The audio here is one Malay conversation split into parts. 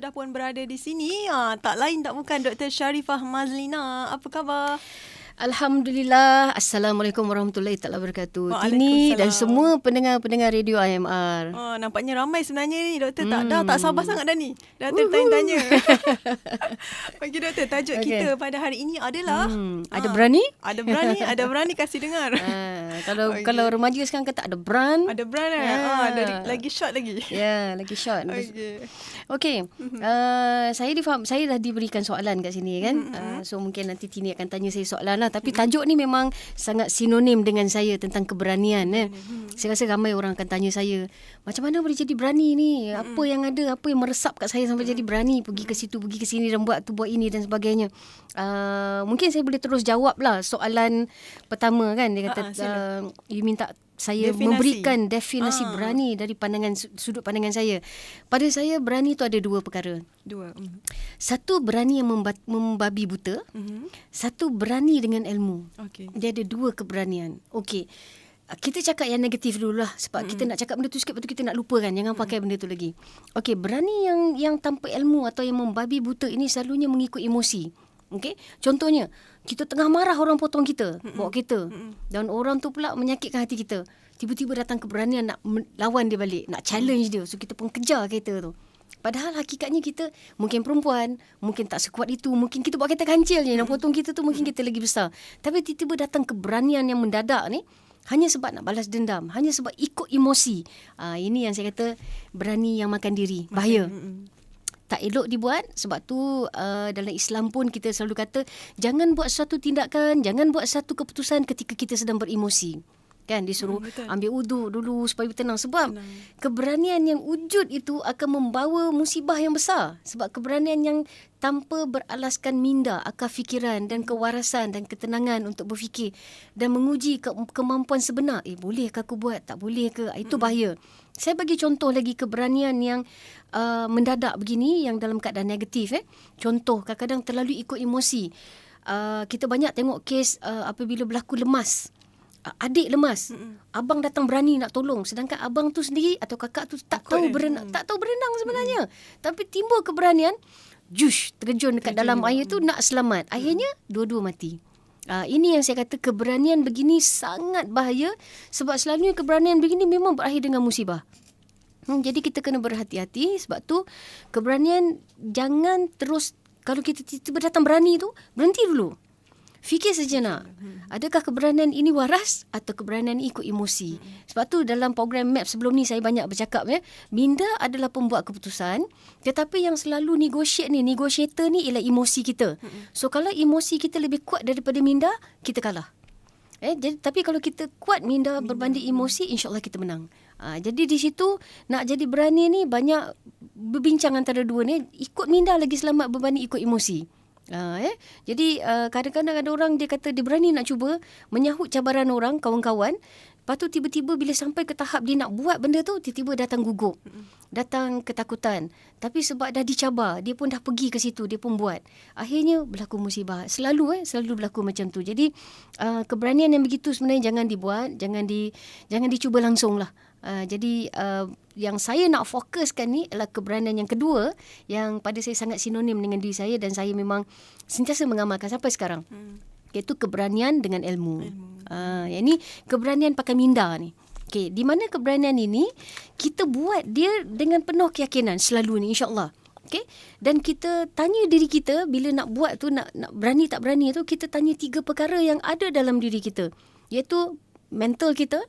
sudah pun berada di sini. Tak lain tak bukan Dr. Sharifah Mazlina. Apa khabar? Alhamdulillah. Assalamualaikum warahmatullahi wabarakatuh. Tini dan semua pendengar-pendengar radio IMR. Nampaknya ramai sebenarnya ni doktor. Tak sabar sangat dah ni. Dah bertanya-tanya. Okey doktor, tajuk kita pada hari ini adalah ada berani? Ada berani kasih dengar. Kalau remaja sekarang kata ada brand. Ada brand lagi short lagi. Ya, lagi short. Okey. Saya dah diberikan soalan kat sini kan. So mungkin nanti Tini akan tanya saya soalan lah. Tapi tajuk ni memang sangat sinonim dengan saya tentang keberanian. Saya rasa ramai orang akan tanya saya, macam mana boleh jadi berani ni? Apa yang ada, apa yang meresap kat saya sampai jadi berani? Pergi ke situ, pergi ke sini dan buat tu, buat ini dan sebagainya. Mungkin saya boleh terus jawab lah soalan pertama kan. Dia kata, you minta saya memberikan definisi berani dari sudut pandangan saya. Pada saya berani tu ada dua perkara. Satu berani yang membabi buta. Satu berani dengan ilmu. Dia ada dua keberanian. Okey. Kita cakap yang negatif dulu lah. Sebab kita nak cakap benda tu sikit, lepas tu kita nak lupa kan. Jangan pakai benda tu lagi. Okey, berani yang tanpa ilmu atau yang membabi buta ini selalunya mengikut emosi. Okey, contohnya kita tengah marah, orang potong kita, bawa kereta, dan orang tu pula menyakitkan hati kita. Tiba-tiba datang keberanian nak lawan dia balik, nak challenge dia. So kita pun kejar kereta tu. Padahal hakikatnya kita mungkin perempuan, mungkin tak sekuat itu, mungkin kita buat kereta kancil je, nak potong kita tu mungkin kita lagi besar. Tapi tiba-tiba datang keberanian yang mendadak ni hanya sebab nak balas dendam, hanya sebab ikut emosi. Ini yang saya kata berani yang makan diri, bahaya. Tak elok dibuat. Sebab tu dalam Islam pun kita selalu kata jangan buat satu tindakan, jangan buat satu keputusan ketika kita sedang beremosi. Kan disuruh ambil wuduk dulu supaya tenang. Sebab keberanian yang wujud itu akan membawa musibah yang besar. Sebab keberanian yang tanpa beralaskan minda, akal fikiran dan kewarasan dan ketenangan untuk berfikir dan menguji kemampuan sebenar. Boleh ke aku buat? Tak boleh ke? Itu bahaya. Saya bagi contoh lagi keberanian yang mendadak begini, yang dalam keadaan negatif. Contoh, kadang-kadang terlalu ikut emosi. Kita banyak tengok kes apabila berlaku lemas. Adik lemas, abang datang berani nak tolong, sedangkan abang tu sendiri atau kakak tu tak tahu berenang sebenarnya. Tapi timbul keberanian, terjun dekat dalam air tu nak selamat. Akhirnya dua-dua mati. Ini yang saya kata keberanian begini sangat bahaya, sebab selalunya keberanian begini memang berakhir dengan musibah. Jadi kita kena berhati-hati. Sebab tu keberanian jangan terus, kalau kita tiba-tiba datang berani tu, berhenti dulu. Fikir sejenak, adakah keberanian ini waras atau keberanian ini ikut emosi? Sebab tu dalam program MAP sebelum ni saya banyak bercakap minda adalah pembuat keputusan, tetapi yang selalu negotiator ni ialah emosi kita. So kalau emosi kita lebih kuat daripada minda, kita kalah. Tapi kalau kita kuat minda berbanding emosi, insya-Allah kita menang. Jadi di situ nak jadi berani ni banyak berbincang antara dua ni, ikut minda lagi selamat berbanding ikut emosi. Jadi kadang-kadang ada orang dia kata dia berani nak cuba menyahut cabaran orang, kawan-kawan. Lepas tu tiba-tiba bila sampai ke tahap dia nak buat benda tu, tiba-tiba datang gugup, datang ketakutan. Tapi sebab dah dicabar, dia pun dah pergi ke situ, dia pun buat. Akhirnya berlaku musibah. Selalu berlaku macam tu. Jadi keberanian yang begitu sebenarnya jangan dibuat, jangan dicuba langsung lah. Jadi yang saya nak fokuskan ni adalah keberanian yang kedua, yang pada saya sangat sinonim dengan diri saya dan saya memang sentiasa mengamalkan sampai sekarang. Iaitu keberanian dengan ilmu. Yang ni keberanian pakai minda ni. Okay, di mana keberanian ini kita buat dia dengan penuh keyakinan selalu ni, insya-Allah. Okay? Dan kita tanya diri kita bila nak buat tu, nak berani tak berani tu, kita tanya 3 perkara yang ada dalam diri kita. Iaitu mental kita,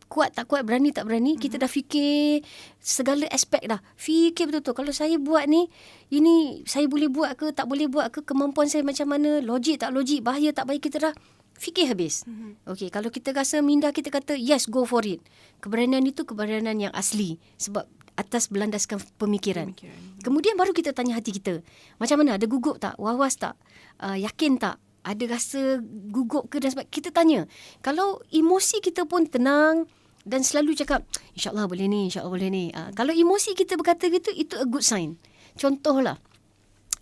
kuat tak kuat, berani tak berani. Kita dah fikir segala aspek dah. Fikir betul-betul. Kalau saya buat ni, ini saya boleh buat ke, tak boleh buat ke, kemampuan saya macam mana, logik tak logik, bahaya tak bahaya, kita dah fikir habis. Okey, kalau kita rasa minda kita kata yes, go for it. Keberanian itu keberanian yang asli. Sebab atas berlandaskan pemikiran. Kemudian baru kita tanya hati kita. Macam mana? Ada gugup tak? Was-was tak? Yakin tak? Ada rasa gugup ke dan sebagainya? Kita tanya. Kalau emosi kita pun tenang dan selalu cakap, insya-Allah boleh ni, insya-Allah boleh ni. Kalau emosi kita berkata gitu, itu a good sign. Contohlah,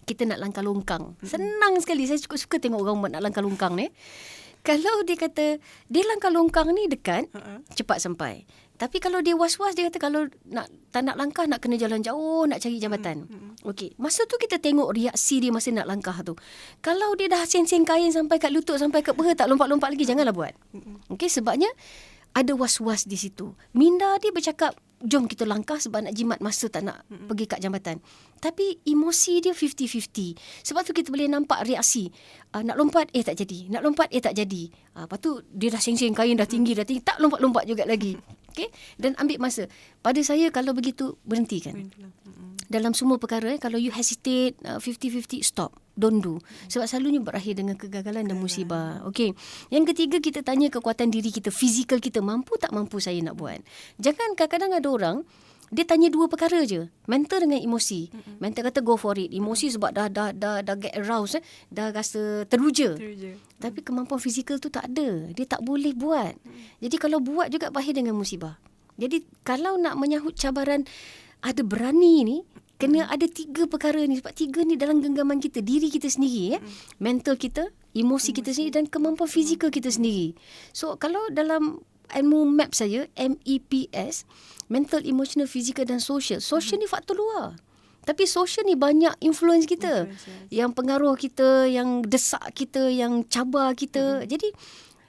kita nak langkah longkang. Senang sekali. Saya suka tengok orang buat nak langkah longkang ni. Kalau dia kata, dia langkah longkang ni dekat, cepat sampai. Tapi kalau dia was-was, dia kata kalau tak nak langkah, nak kena jalan jauh, nak cari jambatan. Okey, masa tu kita tengok reaksi dia masa nak langkah tu. Kalau dia dah seng-seng kain sampai kat lutut, sampai kat peha, tak lompat-lompat lagi, janganlah buat. Okey, sebabnya ada was-was di situ. Minda dia bercakap, jom kita langkah sebab nak jimat masa tak nak pergi kat jambatan. Tapi emosi dia 50-50. Sebab tu kita boleh nampak reaksi. Nak lompat, tak jadi. Nak lompat, tak jadi. Lepas tu dia dah seng-seng kain, dah tinggi, tak lompat-lompat juga lagi. Okay? Dan ambil masa. Pada saya kalau begitu, berhentikan. Dalam semua perkara, kalau you hesitate, 50-50, stop. Don't do. Sebab selalunya berakhir dengan kegagalan dan musibah. Okey. Yang ketiga, kita tanya kekuatan diri kita, fizikal kita, mampu tak mampu saya nak buat. Jangan kadang-kadang ada orang, dia tanya dua perkara je, mental dengan emosi. Mental kata go for it. Emosi sebab dah get aroused, dah rasa teruja. Tapi kemampuan fizikal tu tak ada. Dia tak boleh buat. Jadi kalau buat juga berakhir dengan musibah. Jadi kalau nak menyahut cabaran, ada berani ni, kena ada 3 perkara ni. Sebab 3 ni dalam genggaman kita, diri kita sendiri, mental kita, emosi kita sendiri dan kemampuan fizikal kita sendiri. So kalau dalam ilmu MAP saya, MEPS, mental, emotional, physical dan social. Social ni faktor luar. Tapi social ni banyak influence kita. Yang pengaruh kita, yang desak kita, yang cabar kita. Jadi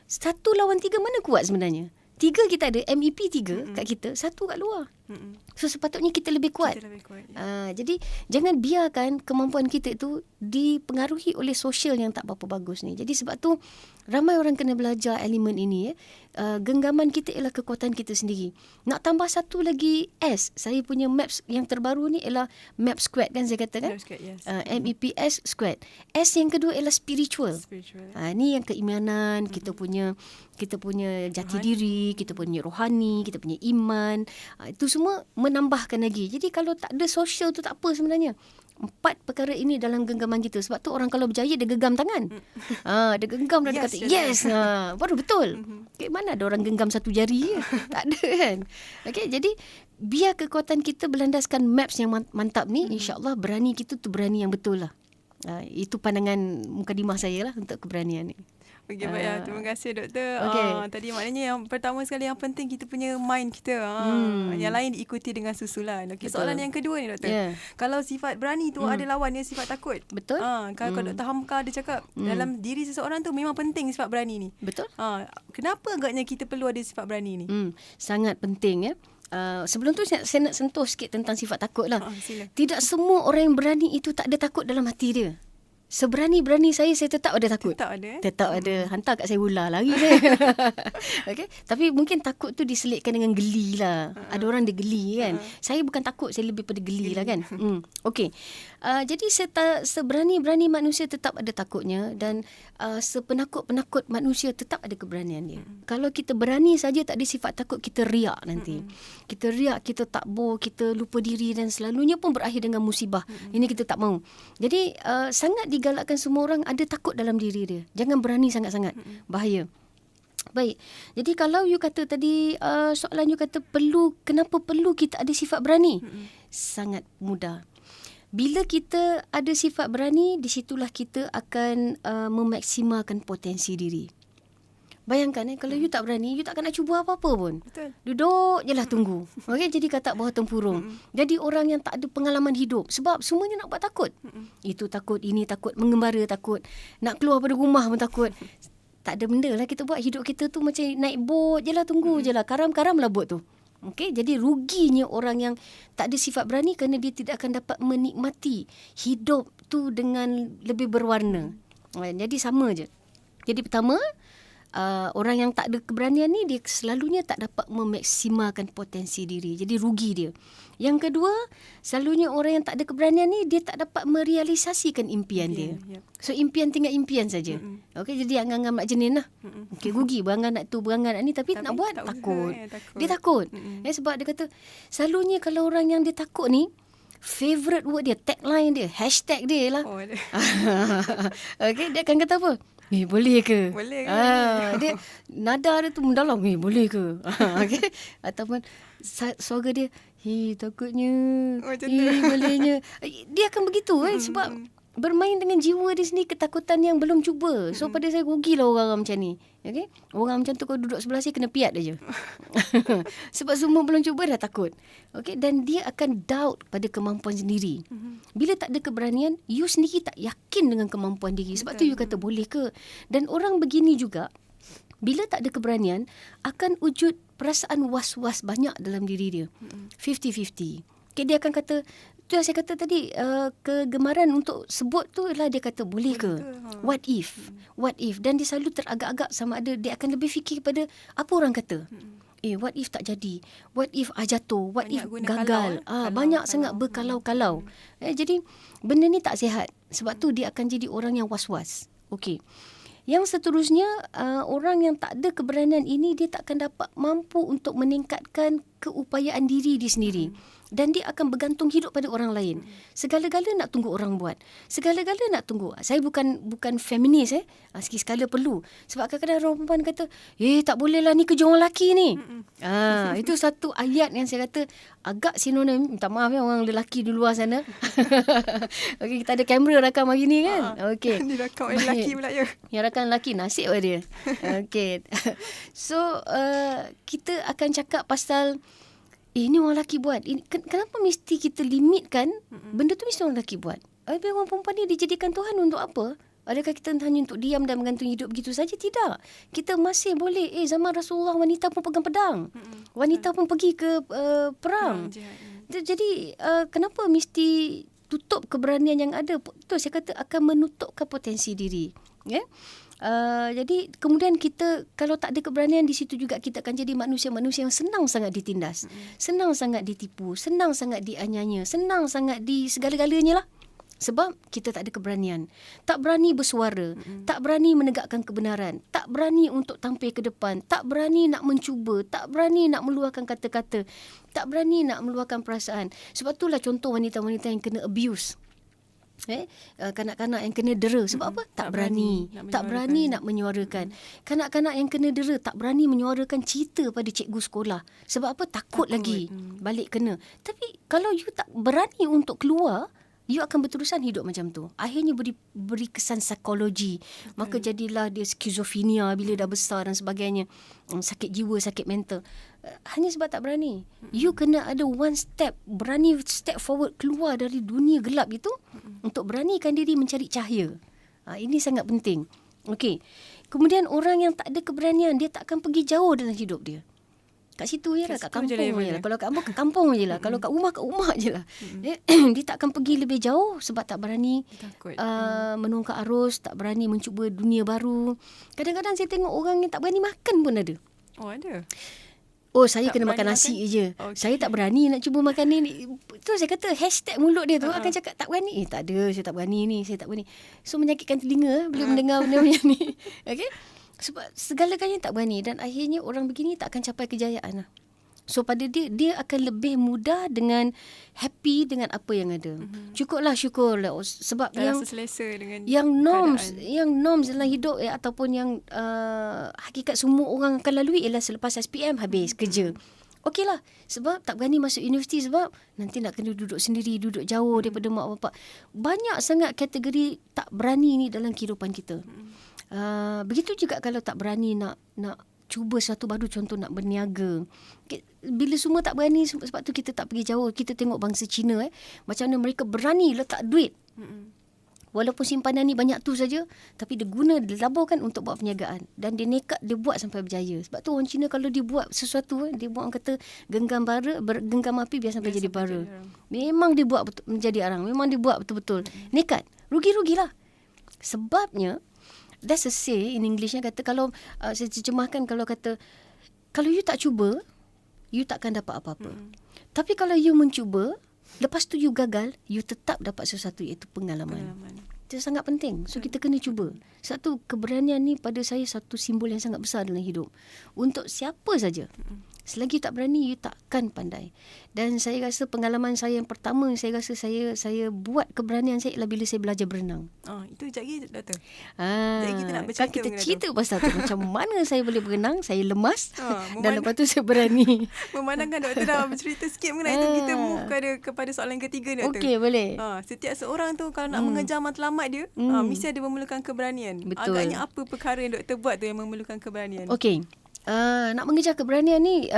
1 lawan 3 mana kuat sebenarnya? 3 kita ada, MEP 3 kat kita, 1 kat luar. So sepatutnya kita lebih kuat. Jadi jangan biarkan kemampuan kita itu dipengaruhi oleh sosial yang tak berapa bagus ni. Jadi sebab tu ramai orang kena belajar elemen ini. Genggaman kita ialah kekuatan kita sendiri. Nak tambah satu lagi S. Saya punya MAPS yang terbaru ni ialah MAP Squad kan saya kata kan? Yes. MEPS Squad. S yang kedua ialah spiritual. Ni yang keimanan, kita punya jati diri, kita punya rohani, kita punya iman. Itu semua menambahkan lagi. Jadi kalau tak ada sosial tu tak apa sebenarnya. 4 perkara ini dalam genggaman kita. Sebab tu orang kalau berjaya dia gegam tangan. Dia genggam dan dia kata yes. Baru betul. Okay, mana ada orang genggam satu jari je? Tak ada kan. Okay, jadi biar kekuatan kita berlandaskan MAPS yang mantap ni, insya-Allah berani kita tu berani yang betul lah. Itu pandangan mukadimah saya lah untuk keberanian ni. Okey, baik. Terima kasih doktor. Okay. Tadi maknanya yang pertama sekali yang penting kita punya mind kita. Yang lain diikuti dengan susulan. Okey, soalan yang kedua ni doktor. Kalau sifat berani tu ada lawannya sifat takut. Betul. Kalau Dr. Hamka dia cakap dalam diri seseorang tu memang penting sifat berani ni. Betul. Kenapa agaknya kita perlu ada sifat berani ni? Sangat penting ya. Sebelum tu saya nak sentuh sikit tentang sifat takut lah. Sila. Tidak semua orang yang berani itu tak ada takut dalam hati dia. Seberani-berani saya tetap ada takut. Tetap ada. Hantar kat saya ular, lari saya. Okay? Tapi mungkin takut tu diselitkan dengan geli lah. Ada orang dia geli kan. Saya bukan takut, saya lebih pada geli lah kan. Okay. Jadi seberani-berani manusia tetap ada takutnya. Dan sepenakut-penakut manusia tetap ada keberanian dia. Kalau kita berani saja tak ada sifat takut, kita riak nanti. Kita riak, kita takbur, kita lupa diri dan selalunya pun berakhir dengan musibah. Ini kita tak mahu. Jadi sangat digalakkan semua orang ada takut dalam diri dia. Jangan berani sangat-sangat. Bahaya. Baik. Jadi kalau you kata tadi soalan you kata kenapa perlu kita ada sifat berani? Sangat mudah. Bila kita ada sifat berani, di situlah kita akan memaksimalkan potensi diri. Bayangkan kalau you tak berani, you takkan nak cuba apa-apa pun. Betul. Duduk je lah tunggu. Okay, jadi katak bawah tempurung. Jadi orang yang tak ada pengalaman hidup. Sebab semuanya nak buat takut. Itu takut, ini takut, mengembara takut. Nak keluar pada rumah pun takut. Tak ada benda lah kita buat. Hidup kita tu macam naik bot je lah, tunggu je lah. Karam-karam lah bot tu. Okay, jadi ruginya orang yang tak ada sifat berani kerana dia tidak akan dapat menikmati hidup tu dengan lebih berwarna. Jadi sama je. Jadi pertama, orang yang tak ada keberanian ni dia selalunya tak dapat memaksimalkan potensi diri. Jadi rugi dia. Yang kedua, selalunya orang yang tak ada keberanian ni dia tak dapat merealisasikan impian dia. So impian tinggal impian saja. Okey, jadi angan-angan mak jenin lah. Okey, rugi berangan nak tu, berangan nak ni tapi nak buat takut. Dia takut. Sebab dia kata selalunya kalau orang yang dia takut ni, favorite word dia, tagline dia, hashtag dia lah. Okey, dia akan kata apa? Boleh ke? Boleh ke? Dia nada dia tu mendalam. Boleh ke? Okay? Ataupun suara dia, takutnya. Bolehnya. Dia akan begitu sebab bermain dengan jiwa dia sendiri, ketakutan yang belum cuba. So pada saya rugilah orang-orang macam ni. Okay? Orang macam tu kalau duduk sebelah saya kena piat aja. Sebab semua belum cuba dah takut. Okay? Dan dia akan doubt pada kemampuan sendiri. Bila tak ada keberanian, you sendiri tak yakin dengan kemampuan diri. Sebab tu you kata boleh ke? Dan orang begini juga, bila tak ada keberanian, akan wujud perasaan was-was banyak dalam diri dia. 50-50. Okay, dia akan kata, tu yang saya kata tadi, kegemaran untuk sebut tu lah, dia kata boleh ke? What if? What if? Dan dia selalu teragak-agak sama ada dia akan lebih fikir pada apa orang kata. What if tak jadi? What if jatuh? What banyak if gagal? Banyak sangat berkalau-kalau. Jadi benda ni tak sihat. Sebab tu dia akan jadi orang yang was-was. Okey. Yang seterusnya, orang yang tak ada keberanian ini, dia tak akan dapat mampu untuk meningkatkan keupayaan diri dia sendiri. Dan dia akan bergantung hidup pada orang lain. Segala-gala nak tunggu orang buat. Segala-gala nak tunggu. Saya bukan feminis. Sekali-sekala perlu. Sebab kadang-kadang orang perempuan kata, tak boleh lah, ni kerja orang lelaki ni. Itu satu ayat yang saya kata agak sinonim. Minta maaf orang lelaki di luar sana. Okey, kita ada kamera rakam hari ni kan. Okey. Dia rakam orang lelaki pula ya. Yang rakam lelaki, nasib lah dia. Okey. So, kita akan cakap pasal ini orang lelaki buat. Kenapa mesti kita limitkan benda tu mesti orang lelaki buat? Habis orang perempuan ni dijadikan Tuhan untuk apa? Adakah kita hanya untuk diam dan menggantung hidup begitu saja? Tidak. Kita masih boleh. Zaman Rasulullah wanita pun pegang pedang. Wanita pun pergi ke perang. Jadi kenapa mesti tutup keberanian yang ada? Itu saya kata akan menutupkan potensi diri. Ya? Jadi kemudian kita kalau tak ada keberanian, di situ juga kita akan jadi manusia-manusia yang senang sangat ditindas, senang sangat ditipu, senang sangat dianyanya, senang sangat di segala-galanya lah. Sebab kita tak ada keberanian. Tak berani bersuara, tak berani menegakkan kebenaran, tak berani untuk tampil ke depan, tak berani nak mencuba, tak berani nak meluahkan kata-kata, tak berani nak meluahkan perasaan. Sebab itulah contoh wanita-wanita yang kena abuse. Kanak-kanak yang kena dera. Sebab apa? Tak berani. Tak berani nak menyuarakan. Kanak-kanak yang kena dera tak berani menyuarakan cerita pada cikgu sekolah. Sebab apa? Takut lagi balik kena. Tapi kalau you tak berani untuk keluar, you akan berterusan hidup macam tu. Akhirnya beri kesan psikologi. Maka jadilah dia skizofrenia bila dah besar dan sebagainya. Sakit jiwa, sakit mental. Hanya sebab tak berani. You kena ada one step, berani step forward, keluar dari dunia gelap itu untuk beranikan diri mencari cahaya. Ini sangat penting. Okey. Kemudian orang yang tak ada keberanian, dia tak akan pergi jauh dalam hidup dia. Kat situ je lah, kat kampung je lah. Kalau kat kampung je lah. Kalau kat rumah je lah. Dia tak akan pergi lebih jauh sebab tak berani menungkak arus, tak berani mencuba dunia baru. Kadang-kadang saya tengok orang yang tak berani makan pun ada. Oh, ada? Oh, saya tak kena makan nasi je. Okay. Saya tak berani nak cuba makan ni. Tu saya kata hashtag mulut dia tu akan cakap tak berani. Tak ada, saya tak berani ni, saya tak berani. So menyakitkan telinga bila mendengar benda macam ni. Okay? Sebab segala-galanya tak berani. Dan akhirnya orang begini tak akan capai kejayaan lah. So pada dia akan lebih mudah dengan happy dengan apa yang ada. Cukuplah syukur lah. Sebab dah yang selesa dengan yang norms dalam hidup ataupun yang hakikat semua orang akan lalui ialah selepas SPM habis kerja. Okeylah. Sebab tak berani masuk universiti sebab nanti nak kena duduk sendiri, duduk jauh daripada mak bapak. Banyak sangat kategori tak berani ni dalam kehidupan kita. Begitu juga kalau tak berani nak cuba sesuatu baru, contoh nak berniaga. Bila semua tak berani, sebab tu kita tak pergi jauh. Kita tengok bangsa Cina macam mana mereka berani letak duit. Walaupun simpanan ni banyak tu saja, tapi dia guna, dia laburkan untuk buat perniagaan. Dan dia nekat, dia buat sampai berjaya. Sebab tu orang Cina kalau dia buat sesuatu, dia buat, orang kata genggam api biar sampai jadi bara. Memang dia buat menjadi arang. Memang dia buat betul-betul. Nekat. Rugi-rugilah. Sebabnya, that's a say in Englishnya kata, kalau saya terjemahkan, kalau kata kalau you tak cuba, you takkan dapat apa-apa. Tapi kalau you mencuba, lepas tu you gagal, you tetap dapat sesuatu, iaitu pengalaman. Itu sangat penting. So kita kena cuba. Satu keberanian ni pada saya satu simbol yang sangat besar dalam hidup. Untuk siapa saja. Selagi you tak berani, you takkan pandai. Dan saya rasa pengalaman saya yang pertama, saya rasa saya buat keberanian saya ialah bila saya belajar berenang. Itu sekejap lagi, Doktor. Jadi kita nak kan kita cerita pasal tu. Macam mana saya boleh berenang, saya lemas dan lepas tu saya berani. Memandangkan Doktor dah bercerita sikit mengenai itu, kita move kepada soalan ketiga ni, Doktor. Okey, boleh. Setiap seorang tu kalau nak mengejar matlamat dia, mesti ada memerlukan keberanian. Betul. Agaknya apa perkara yang Doktor buat tu yang memerlukan keberanian? Okey. Nak mengejar keberanian ni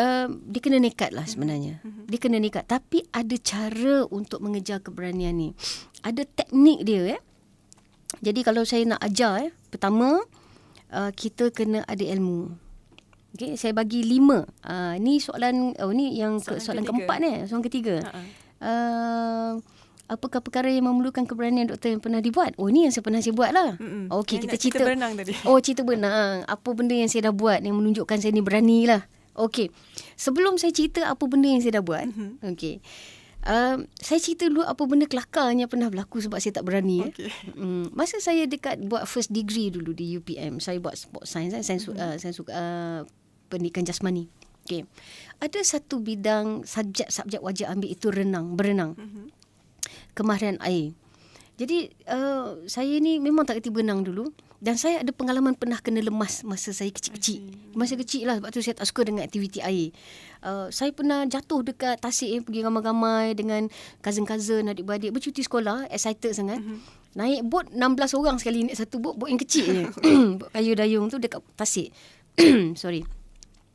dia kena nekat lah sebenarnya. Dia kena nekat. Tapi ada cara untuk mengejar keberanian ni. Ada teknik dia. Jadi kalau saya nak ajar, pertama kita kena ada ilmu. Okay, saya bagi 5. Ni soalan ni yang soalan keempat ni, soalan ketiga. Apakah perkara yang memerlukan keberanian doktor yang pernah dibuat? Ni yang saya buat lah. Okey, kita cerita berenang tadi. Cerita berenang. Apa benda yang saya dah buat yang menunjukkan saya ni berani lah. Okey. Sebelum saya cerita apa benda yang saya dah buat. Okey. Saya cerita dulu apa benda kelakar yang pernah berlaku sebab saya tak berani. Okay. Masa saya dekat buat first degree dulu di UPM, saya buat sport science, saya suka pendidikan jasmani. Okey. Ada satu bidang subjek wajib ambil itu berenang. Kemahiran air. Jadi saya ni memang tak kerti berenang dulu dan saya ada pengalaman pernah kena lemas masa saya kecil-kecil. Masa kecil lah, sebab tu saya tak suka dengan aktiviti air. Saya pernah jatuh dekat tasik, pergi ramai-ramai dengan cousin-cousin, adik-beradik, bercuti sekolah, excited sangat. Naik bot 16 orang sekali naik satu bot yang kecil je. Bot kayu dayung tu dekat tasik. Sorry.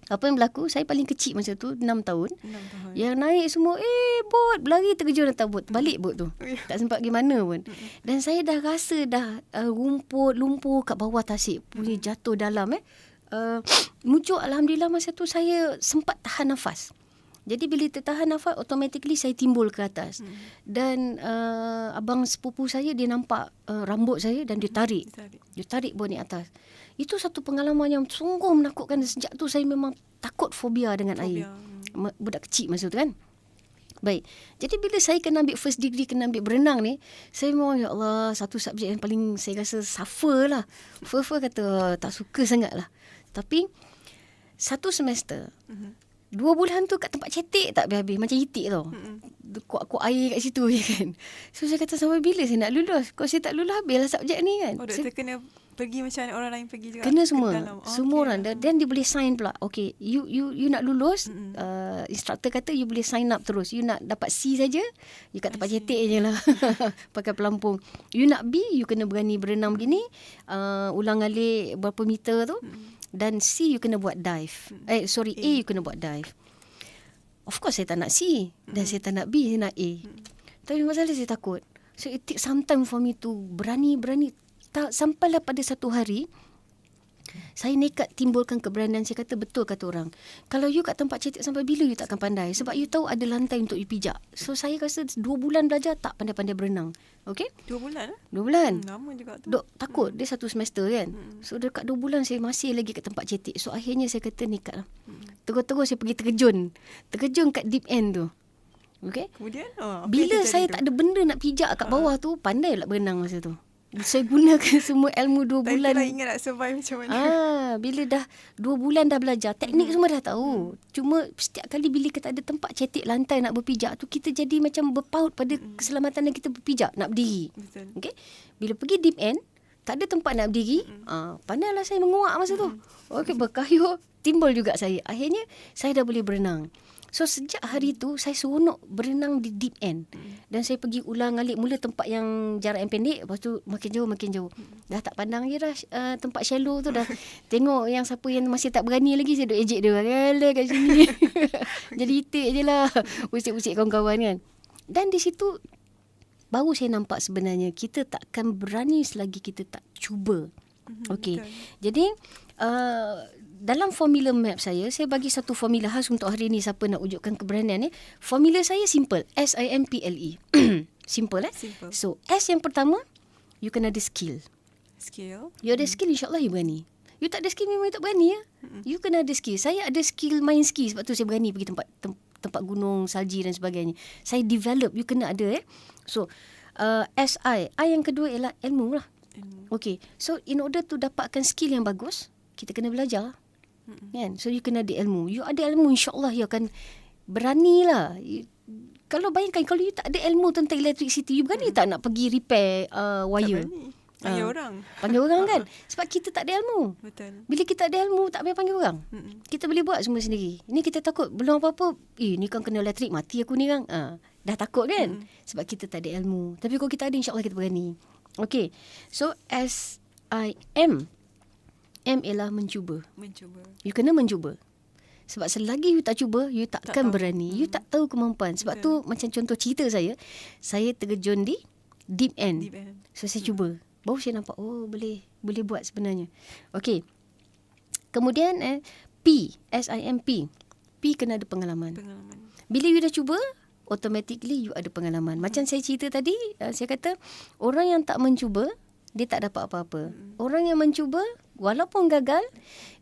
Apa yang berlaku? Saya paling kecil masa tu, 6 tahun. 6 tahun. Yang naik semua, bot, berlari terkejut atas bot. Balik bot tu. Tak sempat pergi mana pun. Dan saya dah rasa lumpur kat bawah tasik. Boleh jatuh dalam. Muncul, Alhamdulillah masa tu saya sempat tahan nafas. Jadi bila tertahan nafas, automatically saya timbul ke atas. Dan abang sepupu saya, dia nampak rambut saya dan dia tarik. Dia tarik bot ni atas. Itu satu pengalaman yang sungguh menakutkan. Sejak tu saya memang takut, fobia dengan air. Budak kecil masa tu kan. Baik. Jadi bila saya kena ambil first degree, kena ambil berenang ni, saya memang, ya Allah, satu subjek yang paling saya rasa suffer lah. Fur kata tak suka sangat lah. Tapi satu semester, 2 bulan tu kat tempat cetek tak habis-habis. Macam itik tau. Kuat-kuat air kat situ je kan. So saya kata, sampai bila saya nak lulus? Kalau saya tak lulus, habislah subjek ni kan. Doktor kena pergi macam orang lain pergi juga. Kena semua. Semua orang. Dan dia boleh sign pula. Okay, you nak lulus, instructor kata you boleh sign up terus. You nak dapat C saja, you kat tempat cetek je lah. Pakai pelampung. You nak B, you kena berani berenang begini. Ulang alik berapa meter tu. Dan C, you kena buat dive. A, you kena buat dive. Of course, saya tak nak C. Dan saya tak nak B, saya nak A. Tapi masalah saya takut. So, it takes some time for me to berani. Sampailah pada satu hari, saya nekat timbulkan keberanian. Saya kata, betul kata orang. Kalau you kat tempat cetek sampai bila you takkan pandai? Sebab you tahu ada lantai untuk you pijak. So, saya rasa 2 bulan belajar tak pandai-pandai berenang. Okay? 2 bulan? 2 bulan. Lama juga tu. Takut. Dia 1 semester kan. So, dekat 2 bulan saya masih lagi kat tempat cetek. So, akhirnya saya kata nekat lah. Terus-terus saya pergi terjun kat deep end tu. Okay? Kemudian? Bila saya tak ada benda nak pijak kat bawah tu, pandai lah berenang masa tu. Saya gunakan semua ilmu 2 bulan. Tak ingat nak survive macam mana. Bila dah 2 bulan dah belajar, teknik semua dah tahu. Cuma setiap kali bila kita ada tempat cetek lantai nak berpijak tu, kita jadi macam berpaut pada keselamatan yang kita berpijak, nak berdiri. Betul. Okay? Bila pergi deep end, tak ada tempat nak berdiri, pandailah saya menguak masa tu. Okay, berkayuh, timbul juga saya. Akhirnya, saya dah boleh berenang. So, sejak hari tu, saya seronok berenang di deep end. Dan saya pergi ulang alik mula tempat yang jarak yang pendek. Lepas tu, makin jauh. Dah tak pandang je dah tempat shallow tu dah. Tengok yang siapa yang masih tak berani lagi, saya duk ejek dia. Alah kat sini. Jadi itik je lah. Usik-usik kawan-kawan kan. Dan di situ, baru saya nampak sebenarnya kita takkan berani selagi kita tak cuba. Okey. Jadi, dalam formula map saya bagi satu formula khas untuk hari ni siapa nak wujudkan keberanian ni. Formula saya simple. SIMPLE. Simple Simple. So, S yang pertama, you kena ada skill. You ada skill, insyaAllah you berani. You tak ada skill, memang you tak berani ya. You kena ada skill. Saya ada skill main ski, sebab tu saya berani pergi tempat gunung, salji dan sebagainya. Saya develop, you kena ada So, SI. I yang kedua ialah ilmu lah. Okay. So, in order to dapatkan skill yang bagus, kita kena belajar. Kan? So you kena ada ilmu. You ada ilmu, insyaAllah you akan beranilah. Kalau bayangkan kalau you tak ada ilmu tentang electricity, you berani tak nak pergi repair wire? Panggil orang kan. Sebab kita tak ada ilmu. Betul. Bila kita ada ilmu, tak payah panggil orang. Kita boleh buat semua sendiri. Ni kita takut belum apa-apa, ni kan kena elektrik, mati aku ni kan. Dah takut kan. Sebab kita tak ada ilmu. Tapi kalau kita ada, insyaAllah kita berani. Okay. So SIM. M ialah mencuba. You kena mencuba. Sebab selagi you tak cuba, you takkan berani. You tak tahu kemampuan. Sebab tu macam contoh cerita saya terjun di deep end. So saya cuba. Baru saya nampak, boleh buat sebenarnya. Okey. Kemudian P, SIMP. P kena ada pengalaman. Bila you dah cuba, automatically you ada pengalaman. Macam saya cerita tadi, saya kata orang yang tak mencuba, dia tak dapat apa-apa. Orang yang mencuba, walaupun gagal,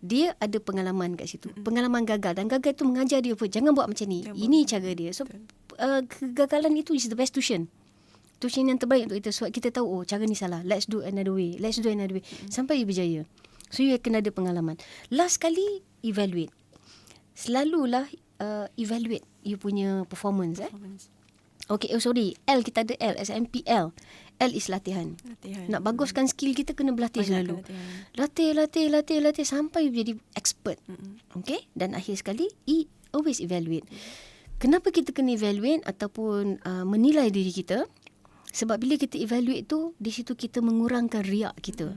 dia ada pengalaman kat situ. Pengalaman gagal. Dan gagal tu mengajar dia pun, jangan buat macam ni. Ini cara dia. So, kegagalan itu is the best tuition. Tuition yang terbaik untuk kita. Sebab kita tahu, cara ni salah. Let's do another way. Sampai you berjaya. So, you kena ada pengalaman. Last kali, evaluate. Selalulah evaluate you punya performance. Okay, sorry. L, kita ada L. SMP L. L is latihan. Nak baguskan skill kita, kena berlatih selalu. Latih. Sampai you jadi expert. Okay? Dan akhir sekali, E, always evaluate. Kenapa kita kena evaluate ataupun menilai diri kita? Sebab bila kita evaluate tu, di situ kita mengurangkan riak kita.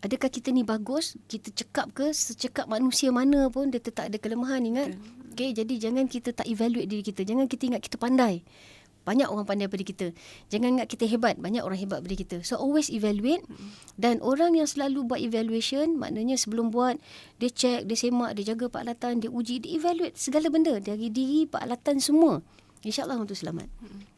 Adakah kita ni bagus? Kita cekap ke? Secekap manusia mana pun, dia tetap ada kelemahan, ingat? Okay, jadi jangan kita tak evaluate diri kita. Jangan kita ingat kita pandai. Banyak orang pandai daripada kita. Jangan ingat kita hebat. Banyak orang hebat daripada kita. So, always evaluate. Dan orang yang selalu buat evaluation, maknanya sebelum buat, dia check, dia semak, dia jaga peralatan, dia uji, dia evaluate segala benda. Dari diri, peralatan, semua. InsyaAllah untuk selamat.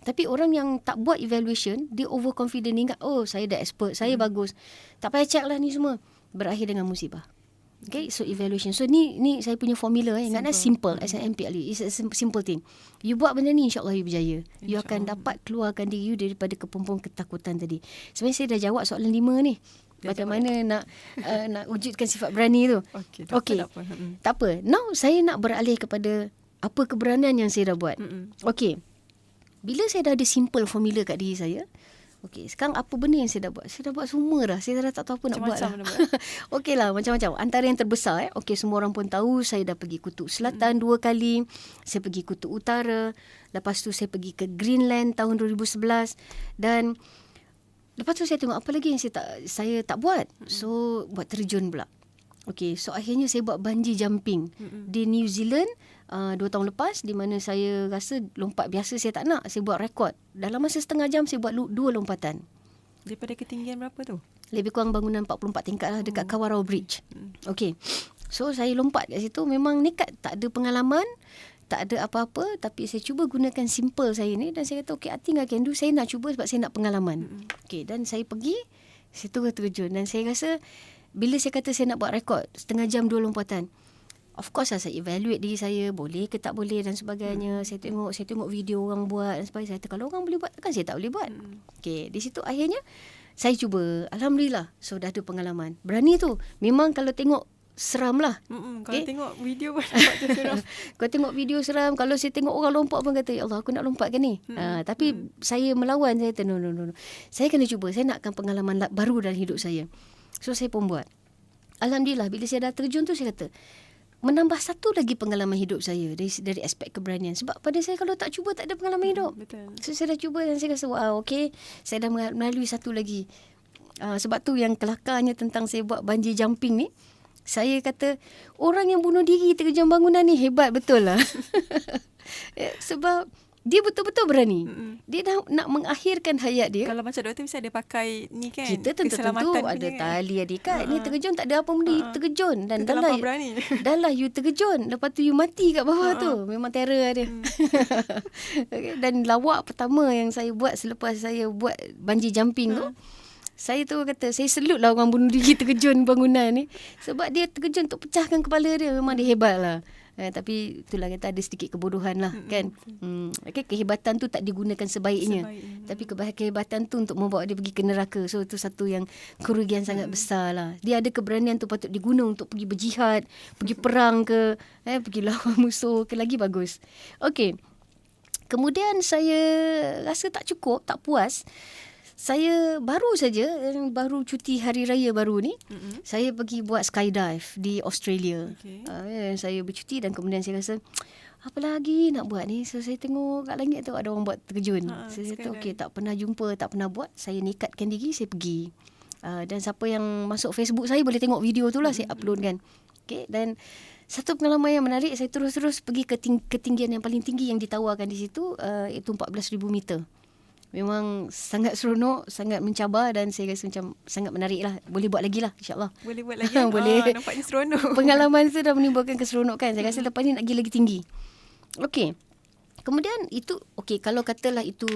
Tapi orang yang tak buat evaluation, dia overconfident, ingat, saya dah expert, saya bagus. Tak payah check lah ni semua. Berakhir dengan musibah. Okay, so evaluation. So ni saya punya formula. Ingatlah simple. SIMP ali. It's a simple thing. You buat benda ni, insyaAllah you berjaya. You akan dapat keluarkan diri you daripada kepompong ketakutan tadi. Sebenarnya saya dah jawab soalan 5 ni. Bagaimana nak wujudkan sifat berani tu. Okay. Tak apa. Now saya nak beralih kepada apa keberanian yang saya dah buat. Okay. Bila saya dah ada simple formula kat diri saya, okey, sekarang apa benda yang saya dah buat? Saya dah buat semua dah. Saya dah tak tahu apa nak buat lah. Okey lah, macam-macam. Antara yang terbesar, okey, semua orang pun tahu saya dah pergi Kutub Selatan 2 kali. Saya pergi Kutub Utara. Lepas tu saya pergi ke Greenland tahun 2011. Dan lepas tu saya tengok apa lagi yang saya tak buat. So, buat terjun pula. Okey, so akhirnya saya buat bungee jumping di New Zealand 2 tahun lepas, di mana saya rasa lompat biasa saya tak nak. Saya buat rekod. Dalam masa setengah jam saya buat 2 lompatan. Daripada ketinggian berapa tu? Lebih kurang bangunan 44 tingkat lah dekat Kawarau Bridge. Okey. So saya lompat kat situ, memang nekat, tak ada pengalaman, tak ada apa-apa, tapi saya cuba gunakan simple saya ni dan saya kata okey, I think I can do. Saya nak cuba sebab saya nak pengalaman. Okey, dan saya pergi, saya terjun dan saya rasa bila saya kata saya nak buat rekod setengah jam 2 lompatan, of course lah, saya evaluate diri saya, boleh ke tak boleh dan sebagainya. Saya tengok video orang buat dan sebagainya. Saya kata kalau orang boleh buat, takkan saya tak boleh buat. Okey, di situ akhirnya saya cuba. Alhamdulillah, so dah ada pengalaman. Berani tu. Memang kalau tengok seram lah. Kalau tengok video pun nampak tu seram. Kalau tengok video seram, kalau saya tengok orang lompat pun kata, ya Allah, aku nak lompat ke ni? Tapi saya melawan, saya kata no. Saya kena cuba. Saya nakkan pengalaman baru dalam hidup saya. So saya pun buat. Alhamdulillah, bila saya dah terjun tu, saya kata menambah satu lagi pengalaman hidup saya dari aspek keberanian. Sebab pada saya kalau tak cuba, tak ada pengalaman hidup. Betul. So saya dah cuba dan saya rasa okey, saya dah melalui satu lagi. Sebab tu yang kelakarnya tentang saya buat bungee jumping ni, saya kata orang yang bunuh diri terjun bangunan ni hebat betul lah. Sebab dia betul-betul berani. Dia dah nak mengakhirkan hayat dia. Kalau macam doktor mesti ada pakai ni kan. Kita tentu ada tali, ada ikat. Ni terjun tak ada apa benda, terjun. Dan dah lah you terjun. Lepas tu you mati kat bawah tu. Memang terror dia. Okay. Dan lawak pertama yang saya buat selepas saya buat bungee jumping tu, saya tu kata, saya salute lah orang bunuh diri terjun bangunan ni. Sebab dia terjun untuk pecahkan kepala dia. Memang dia hebat lah. Tapi itulah kita ada sedikit kebodohan lah kan. Okay, kehebatan tu tak digunakan sebaiknya. Tapi kehebatan tu untuk membawa dia pergi ke neraka. So itu satu yang kerugian sangat besar lah. Dia ada keberanian tu patut diguna untuk pergi berjihad, pergi perang ke, pergi lawan musuh ke, lagi bagus. Okay. Kemudian saya rasa tak cukup, tak puas. Saya baru cuti hari raya baru ni, saya pergi buat skydive di Australia. Saya bercuti dan kemudian saya rasa, apa lagi nak buat ni? So saya tengok kat langit tu ada orang buat terjun. Saya kata okey, tak pernah jumpa, tak pernah buat. Saya nekatkan diri, saya pergi. Dan siapa yang masuk Facebook saya boleh tengok video tu lah, saya upload kan. Okay, dan satu pengalaman yang menarik, saya terus pergi ke ketinggian yang paling tinggi yang ditawarkan di situ, itu 14,000 meter. Memang sangat seronok, sangat mencabar dan saya rasa macam sangat menarik lah. Boleh buat lagi lah, insyaAllah. Boleh buat lagi. Boleh. Nampaknya seronok. Pengalaman tu dah menimbulkan keseronokan. Saya rasa lepas ni nak pergi lagi tinggi. Okey. Kemudian itu, kalau katalah itu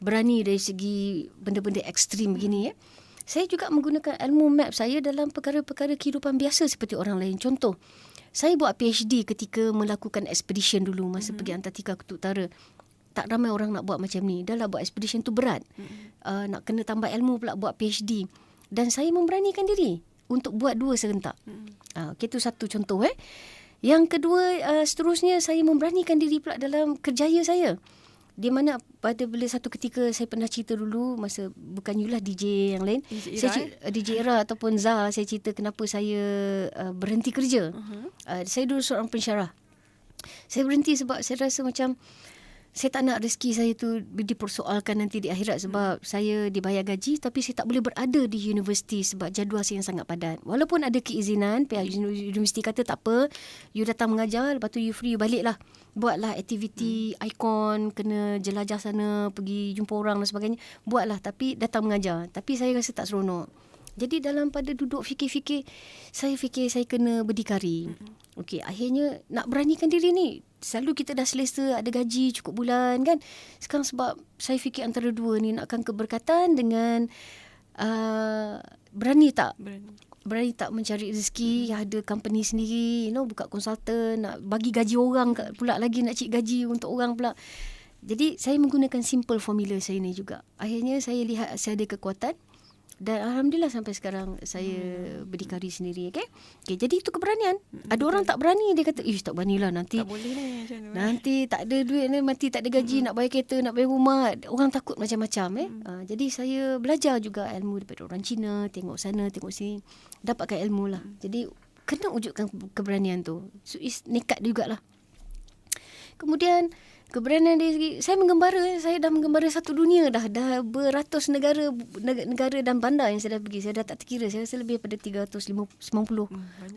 berani dari segi benda-benda ekstrim begini. Saya juga menggunakan ilmu map saya dalam perkara-perkara kehidupan biasa seperti orang lain. Contoh, saya buat PhD ketika melakukan expedition dulu masa pergi Antartika Kutub Utara. Tak ramai orang nak buat macam ni. Dah lah buat expedition tu berat. Nak kena tambah ilmu pula buat PhD. Dan saya memberanikan diri untuk buat 2 serentak. Itu satu contoh. Yang kedua, seterusnya saya memberanikan diri pula dalam kerjaya saya. Di mana pada bila satu ketika saya pernah cerita dulu masa bukan yulah DJ yang lain. DJ Era ataupun Zah, saya cerita kenapa saya berhenti kerja. Saya dulu seorang pensyarah. Saya berhenti sebab saya rasa macam saya tak nak rezeki saya tu dipersoalkan nanti di akhirat sebab saya dibayar gaji tapi saya tak boleh berada di universiti sebab jadual saya yang sangat padat. Walaupun ada keizinan, pihak universiti kata tak apa, you datang mengajar, lepas tu you free, you balik lah. Buatlah aktiviti ikon, kena jelajah sana, pergi jumpa orang dan sebagainya. Buatlah, tapi datang mengajar. Tapi saya rasa tak seronok. Jadi dalam pada duduk fikir saya kena berdikari. Akhirnya nak beranikan diri ni. Selalu kita dah selesa, ada gaji cukup bulan kan. Sekarang sebab saya fikir antara dua ni, nakkan keberkatan dengan berani tak mencari rezeki, ada company sendiri, buka konsultan, nak bagi gaji orang pula lagi, nak cik gaji untuk orang pula. Jadi saya menggunakan simple formula saya ni juga. Akhirnya saya lihat saya ada kekuatan. Dan Alhamdulillah sampai sekarang saya berdikari sendiri. Okay, jadi itu keberanian. Ada orang tak berani. Dia kata, tak beranilah nanti. Tak boleh ni. Nanti tak ada duit ni, mati tak ada gaji, nak bayar kereta, nak bayar rumah. Orang takut macam-macam. Jadi saya belajar juga ilmu daripada orang Cina. Tengok sana, tengok sini. Dapatkan ilmu lah. Jadi kena wujudkan keberanian tu. So nekat jugalah. Kemudian keberanian dari segi saya dah menggembara satu dunia dah beratus negara dan bandar yang saya dah pergi. Saya dah tak terkira, saya rasa lebih pada 390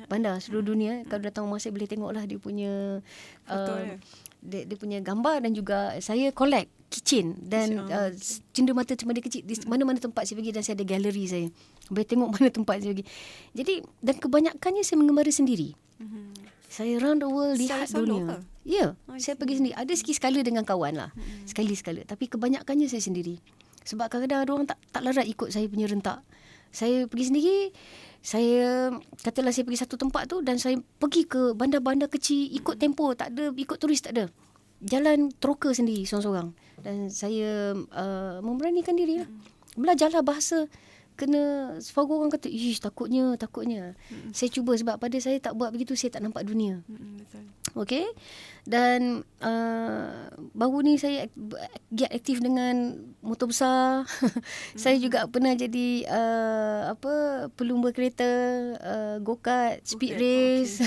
bandar seluruh dunia. Kalau datang rumah saya boleh tengoklah dia punya dia punya gambar. Dan juga saya collect keychain dan cenderamata cemara kecil di mana-mana tempat saya pergi, dan saya ada galeri saya. Boleh tengok mana tempat saya pergi. Jadi dan kebanyakannya saya menggembara sendiri. Saya round the world, lihat dunia. Ya, saya pergi sendiri. Ada sekali dengan kawan lah. Sekali-sekala. Tapi kebanyakannya saya sendiri. Sebab kadang-kadang ada orang tak larat ikut saya punya rentak. Saya pergi sendiri. Katalah saya pergi satu tempat tu dan saya pergi ke bandar-bandar kecil, ikut tempo, tak ada, ikut turis tak ada. Jalan troka sendiri, seorang-seorang. Dan saya memberanikan diri lah. Belajarlah bahasa. Kena separuh orang kata, takutnya. Saya cuba sebab pada saya tak buat begitu, saya tak nampak dunia. Betul. Okey. Dan baru ni saya giat aktif dengan motor besar. Saya juga pernah jadi pelumba kereta, go-kart, speed race.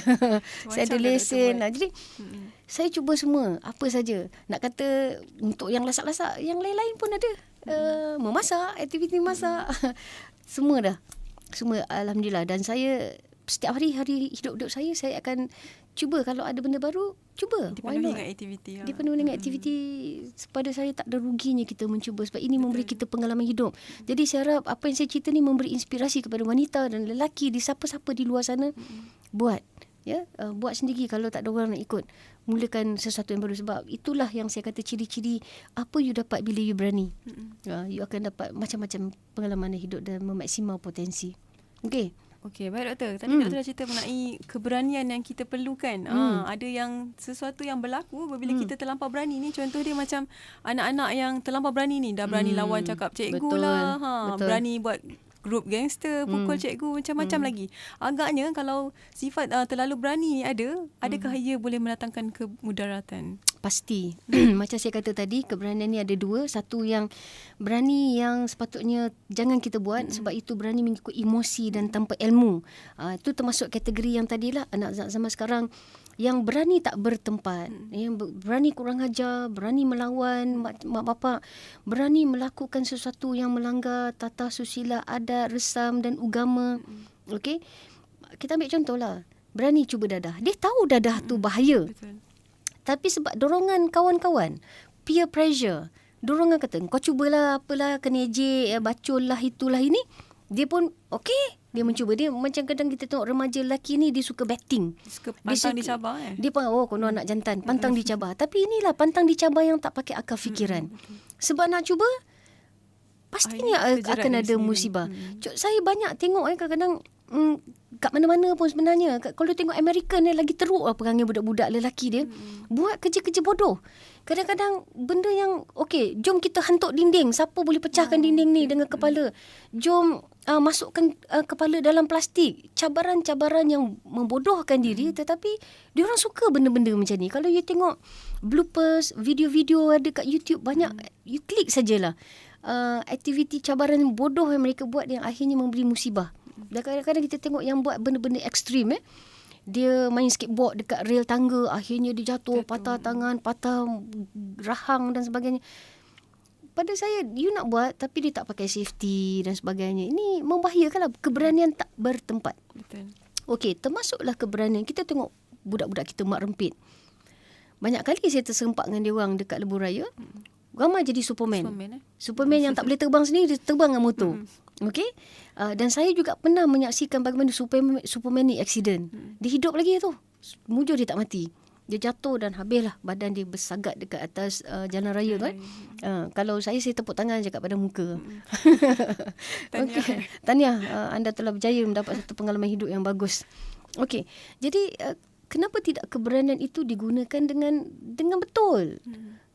Saya ada lesen. Jadi saya cuba semua, apa saja. Nak kata untuk yang lasak-lasak, yang lain-lain pun ada. Memasak, aktiviti masak. Semua dah. Semua alhamdulillah. Dan saya setiap hari hidup saya akan cuba kalau ada benda baru, cuba. Dipenuhi dengan aktiviti. Dipenuhi dengan aktiviti. Pada saya tak ada ruginya kita mencuba sebab ini memberi kita pengalaman hidup. Jadi saya harap apa yang saya cerita ni memberi inspirasi kepada wanita dan lelaki, di siapa-siapa di luar sana. Buat. Buat sendiri kalau tak ada orang nak ikut. Mulakan sesuatu yang baru sebab itulah yang saya kata ciri-ciri apa you dapat bila you berani. You akan dapat macam-macam pengalaman hidup dan memaksimal potensi. Okey. Okey, baik doktor. Tadi doktor dah cerita mengenai keberanian yang kita perlukan. Ada yang sesuatu yang berlaku apabila kita terlampau berani ni. Contoh dia macam anak-anak yang terlampau berani ni. Dah berani lawan cakap cikgu lah. Berani buat grup gangster, pukul cikgu, macam-macam lagi. Agaknya kalau sifat terlalu berani ni adakah ia boleh mendatangkan kemudaratan? Pasti. Macam saya kata tadi, keberanian ni ada dua. Satu yang berani yang sepatutnya jangan kita buat sebab itu berani mengikut emosi dan tanpa ilmu. Itu termasuk kategori yang tadilah anak zaman sekarang yang berani tak bertempat, yang berani kurang ajar, berani melawan mak bapak, berani melakukan sesuatu yang melanggar tata susila, adat, resam dan agama. Okey? Kita ambil contohlah. Berani cuba dadah. Dia tahu dadah tu bahaya. Betul. Tapi sebab dorongan kawan-kawan, peer pressure, dorongan kata, kau cubalah apalah, kena ejek, bacol lah, itulah ini. Dia pun okey, dia mencuba. Dia macam kadang kita tengok remaja lelaki ni, dia suka betting. Suka pantang dicabar. Dia pun, kono anak jantan, pantang dicabar. Tapi inilah pantang dicabar yang tak pakai akal fikiran. Sebab nak cuba, pastinya akan ada musibah. Saya banyak tengok kadang-kadang kat mana-mana pun sebenarnya. Kalau tengok American ni lagi teruk perangai budak-budak lelaki dia. Buat kerja-kerja bodoh. Kadang-kadang benda yang, okey, jom kita hantuk dinding. Siapa boleh pecahkan dinding ni dengan kepala. Jom masukkan kepala dalam plastik. Cabaran-cabaran yang membodohkan diri. Tetapi diorang suka benda-benda macam ni. Kalau you tengok bloopers, video-video ada kat YouTube, banyak, you klik sajalah. Aktiviti cabaran bodoh yang mereka buat yang akhirnya memberi musibah. Dan kadang-kadang kita tengok yang buat benda-benda ekstrim. Dia main skateboard dekat rel tangga, akhirnya dia jatuh, patah tangan, patah rahang dan sebagainya. Pada saya, you nak buat tapi dia tak pakai safety dan sebagainya. Ini membahayakanlah, keberanian tak bertempat. Betul. Okey, termasuklah keberanian. Kita tengok budak-budak kita mak rempit. Banyak kali saya tersempak dengan dia orang dekat lebuh raya. Ramai jadi Superman. Superman yang tak boleh terbang sendiri, dia terbang dengan motor. Okey? Dan saya juga pernah menyaksikan bagaimana Superman ni accident. Dia hidup lagi tu. Mujur dia tak mati. Dia jatuh dan habislah badan dia bersagat dekat atas jalan raya tu. Kalau saya tepuk tangan je kat pada muka. Okey. Tahniah, anda telah berjaya mendapat satu pengalaman hidup yang bagus. Okey. Jadi kenapa tidak keberanian itu digunakan dengan betul?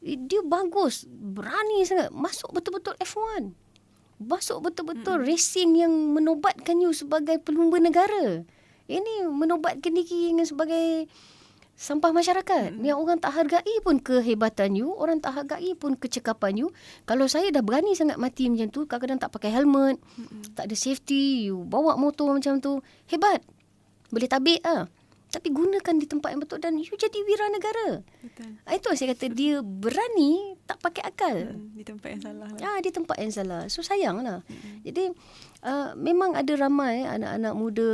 Dia bagus, berani sangat, masuk betul-betul F1. Masuk betul-betul racing yang menobatkan you sebagai pelumba negara. Ini menobatkan diri sebagai sampah masyarakat. Yang orang tak hargai pun kehebatan you, orang tak hargai pun kecekapan you. Kalau saya dah berani sangat mati macam tu, kadang-kadang tak pakai helmet, tak ada safety, you bawa motor macam tu, hebat. Boleh tabik lah. Tapi gunakan di tempat yang betul dan you jadi wira negara. Betul. Itu saya kata dia berani tak pakai akal. Di tempat yang salah lah. Di tempat yang salah. So sayang lah. Jadi memang ada ramai anak-anak muda,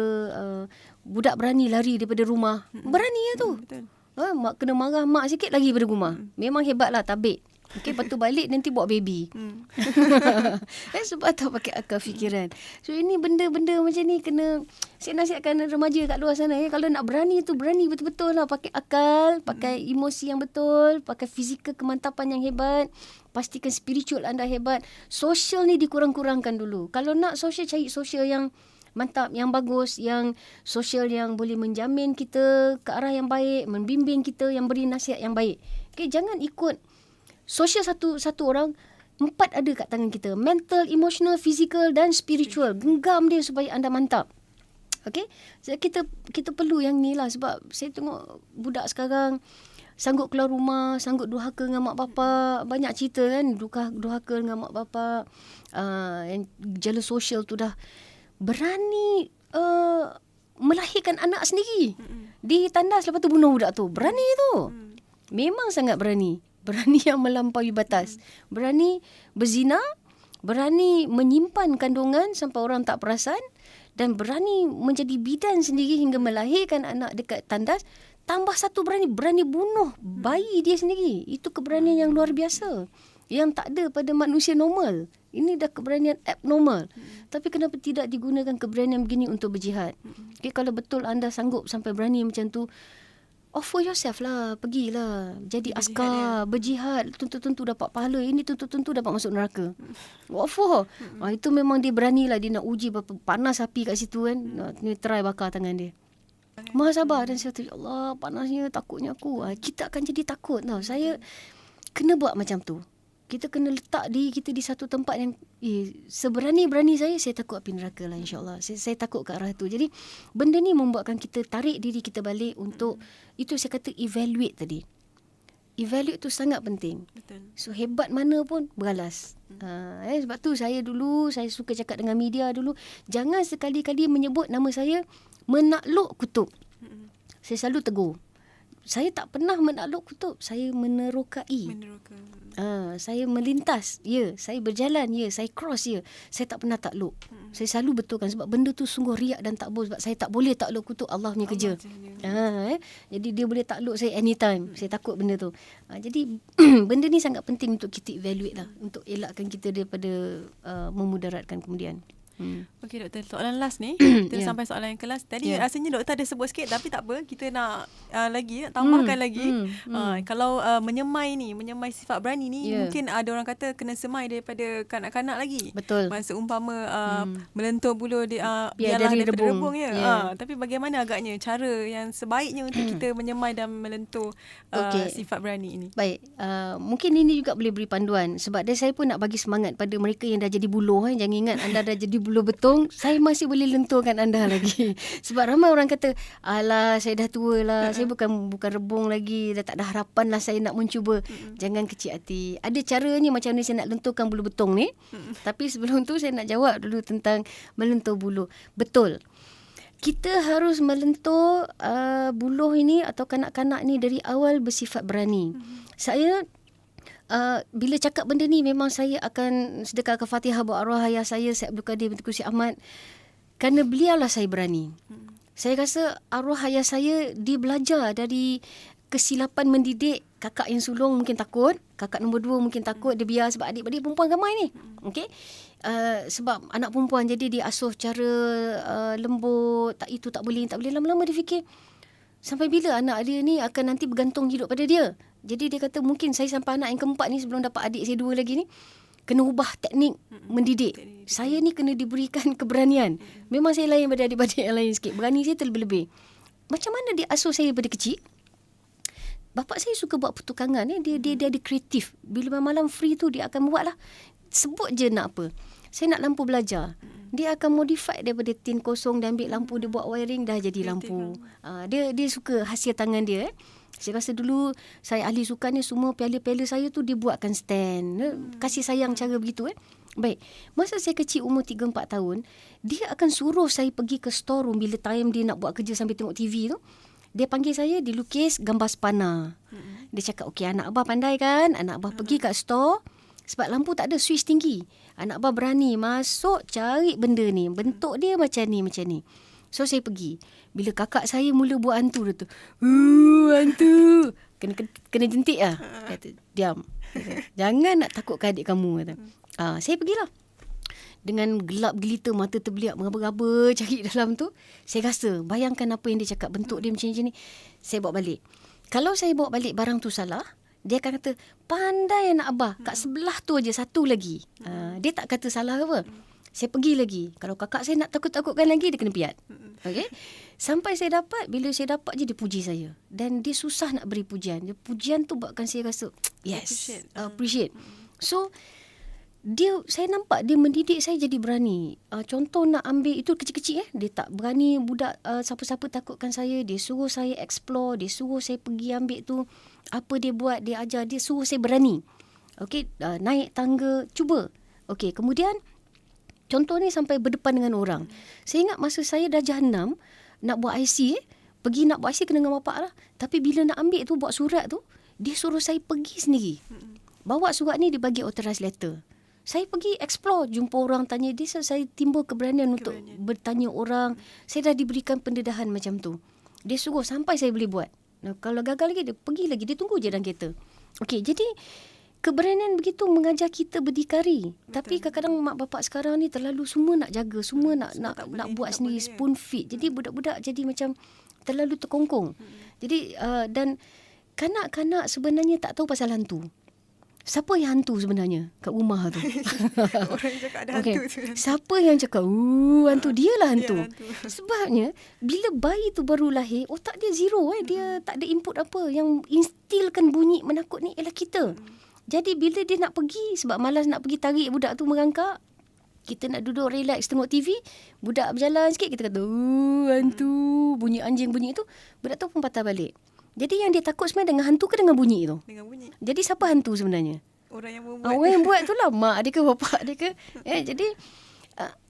budak berani lari daripada rumah. Berani lah tu. Betul. Mak kena marah mak sikit lagi daripada rumah. Memang hebat lah tabik. Okey, lepas tu balik nanti bawa baby. Sebab tak pakai akal fikiran. So ini benda-benda macam ni kena, saya nasihatkan remaja kat luar sana. Kalau nak berani tu berani betul-betul lah. Pakai akal, pakai emosi yang betul, pakai fizikal kemantapan yang hebat. Pastikan spiritual anda hebat. Sosial ni dikurang-kurangkan dulu. Kalau nak sosial, cari sosial yang mantap, yang bagus, yang sosial yang boleh menjamin kita ke arah yang baik, membimbing kita, yang beri nasihat yang baik. Okay, jangan ikut sosial satu orang, 4 ada kat tangan kita. Mental, emotional, physical dan spiritual. Genggam dia supaya anda mantap. Okey? So, kita perlu yang ni lah. Sebab saya tengok budak sekarang sanggup keluar rumah, sanggup durhaka dengan mak bapak. Banyak cerita kan, durhaka dengan mak bapak. Yang jala sosial tu dah berani melahirkan anak sendiri. Ditandas lepas tu bunuh budak tu. Berani tu. Memang sangat berani. Berani yang melampaui batas. Berani berzina, berani menyimpan kandungan sampai orang tak perasan dan berani menjadi bidan sendiri hingga melahirkan anak dekat tandas. Tambah satu berani bunuh bayi dia sendiri. Itu keberanian yang luar biasa. Yang tak ada pada manusia normal. Ini dah keberanian abnormal. Tapi kenapa tidak digunakan keberanian begini untuk berjihad? Okay, kalau betul anda sanggup sampai berani macam tu, offer yourself lah, pergilah jadi askar, berjihad, tentu-tentu dapat pahala, ini tentu-tentu dapat masuk neraka. Offer. Itu memang dia beranilah, dia nak uji berapa panas api kat situ kan. Dia try bakar tangan dia. Maha sabar. Dan saya kata, ya Allah, panasnya, takutnya aku. Kita akan jadi takut tau. Saya kena buat macam tu. Kita kena letak diri kita di satu tempat yang seberani-berani saya takut api neraka lah, insyaAllah. Saya takut ke arah tu. Jadi benda ni membuatkan kita tarik diri kita balik untuk, itu saya kata evaluate tadi. Evaluate tu sangat penting. Betul. So hebat mana pun beralas. Sebab tu saya suka cakap dengan media dulu, jangan sekali-kali menyebut nama saya menakluk kutub. Saya selalu tegur. Saya tak pernah menakluk kutub. Saya menerokai. Saya melintas. Ya. Saya berjalan. Ya. Saya cross. Ya. Saya tak pernah takluk. Saya selalu betulkan. Sebab benda tu sungguh riak dan tak boleh. Sebab saya tak boleh takluk kutub. Allah punya kerja. Jadi dia boleh takluk saya anytime. Saya takut benda tu. Jadi benda ni sangat penting untuk kita evaluate lah. Untuk elakkan kita daripada memudaratkan kemudian. Okey doktor, soalan last ni. Kita sampai soalan yang kelas. Tadi rasanya doktor ada sebut sikit, tapi tak apa, kita nak nak tambahkan lagi. Kalau menyemai sifat berani ni, mungkin ada orang kata kena semai daripada kanak-kanak lagi. Betul. Masa umpama melentur bulu biarlah daripada rebung ya. Tapi bagaimana agaknya cara yang sebaiknya untuk kita menyemai dan melentur sifat berani ini? Baik, mungkin ini juga boleh beri panduan. Sebab saya pun nak bagi semangat pada mereka yang dah jadi buluh. Jangan ingat anda dah jadi buluh betung, saya masih boleh lenturkan anda lagi. Sebab ramai orang kata, alah saya dah tua lah, saya bukan rebung lagi, dah tak ada harapan lah saya nak mencuba. Jangan kecil hati. Ada caranya macam ni saya nak lenturkan bulu betung ni. Tapi sebelum tu saya nak jawab dulu tentang melentur bulu. Betul. Kita harus melentur buluh ini atau kanak-kanak ni dari awal bersifat berani. Saya bila cakap benda ni memang saya akan sedekahkan Fatihah buat arwah ayah saya, Syed Abdul Qadir binti Kursi Ahmad. Kerana beliaulah saya berani. Saya rasa arwah ayah saya dia belajar dari kesilapan mendidik. Kakak yang sulung mungkin takut, kakak nombor 2 mungkin takut, dia biar sebab adik-adik perempuan ramai ni. Okey. Sebab anak perempuan jadi dia asuh cara lembut, tak itu tak boleh lama-lama dia fikir sampai bila anak dia ni akan nanti bergantung hidup pada dia. Jadi dia kata mungkin saya sampai anak yang keempat ni sebelum dapat adik saya 2 lagi ni kena ubah teknik mendidik. Saya ni kena diberikan keberanian. Memang saya lain pada adik-adik yang lain sikit. Berani saya terlebih-lebih. Macam mana dia asuh saya pada kecil? Bapak saya suka buat pertukangan. Dia ada kreatif. Bila malam free tu dia akan buat lah. Sebut je nak apa. Saya nak lampu belajar. Dia akan modify daripada tin kosong dan ambil lampu, dia buat wiring, dah jadi lampu. Dia suka hasil tangan dia. Saya rasa dulu saya ahli sukan ni semua piala-piala saya tu dia buatkan stand. Kasih sayang cara begitu. Baik, masa saya kecil umur 3-4 tahun, dia akan suruh saya pergi ke store room bila time dia nak buat kerja sambil tengok TV tu. Dia panggil saya, dia lukis gambar spana. Dia cakap, okey anak abah pandai kan? Anak abah pergi kat store. Sebab lampu tak ada switch tinggi. Anak abah berani masuk cari benda ni. Bentuk dia macam ni. So saya pergi. Bila kakak saya mula buat hantu dia tu. Hantu. Kena jentik lah. Dia kata, diam. Jangan nak takutkan adik kamu. Kata. Saya pergilah. Dengan gelap gelita, mata terbeliak, meraba-raba cari dalam tu. Saya rasa, bayangkan apa yang dia cakap. Bentuk dia macam ni. Saya bawa balik. Kalau saya bawa balik barang tu salah, dia akan kata, pandai anak abah. Kat sebelah tu aja satu lagi. Dia tak kata salah apa. Saya pergi lagi. Kalau kakak saya nak takut-takutkan lagi, dia kena piat. Okay? Sampai saya dapat, bila saya dapat je dia puji saya. Dan dia susah nak beri pujian. Pujian tu buatkan saya rasa, yes, appreciate. So, saya nampak dia mendidik saya jadi berani. Contoh nak ambil, itu kecil-kecil dia tak berani budak siapa-siapa takutkan saya. Dia suruh saya explore, dia suruh saya pergi ambil tu. Apa dia buat, dia ajar, dia suruh saya berani. Okey, naik tangga, cuba. Okey, kemudian contoh ni sampai berdepan dengan orang. Saya ingat masa saya darjah 6 nak buat IC, pergi nak buat IC kena dengan bapak lah. Tapi bila nak ambil tu, buat surat tu, dia suruh saya pergi sendiri. Bawa surat ni dia bagi authorized letter. Saya pergi explore, jumpa orang, tanya dia, saya timbul keberanian untuk bertanya orang. Saya dah diberikan pendedahan macam tu. Dia suruh sampai saya boleh buat. Kalau gagal lagi, dia pergi lagi. Dia tunggu je dalam kereta. Okey, jadi keberanian begitu mengajar kita berdikari. Betul. Tapi kadang-kadang mak bapak sekarang ni terlalu semua nak jaga, semua nak buat sendiri, spoon feed. Jadi budak-budak jadi macam terlalu terkongkong. Jadi dan kanak-kanak sebenarnya tak tahu pasal hantu. Siapa yang hantu sebenarnya kat rumah tu? Orang yang cakap ada hantu tu. Siapa yang cakap, hantu, dialah hantu. Dia hantu. Sebabnya, bila bayi tu baru lahir, otak dia zero. Dia tak ada input apa. Yang instilkan bunyi menakut ni ialah kita. Jadi, bila dia nak pergi, sebab malas nak pergi tarik budak tu merangkak, kita nak duduk relax tengok TV, budak berjalan sikit, kita kata, hantu, bunyi anjing bunyi tu, budak tu pun patah balik. Jadi yang dia takut sebenarnya dengan hantu ke dengan bunyi tu? Dengan bunyi. Jadi siapa hantu sebenarnya? Orang yang membuat. Orang yang buat tu lah, mak dia ke bapak dia ke. Jadi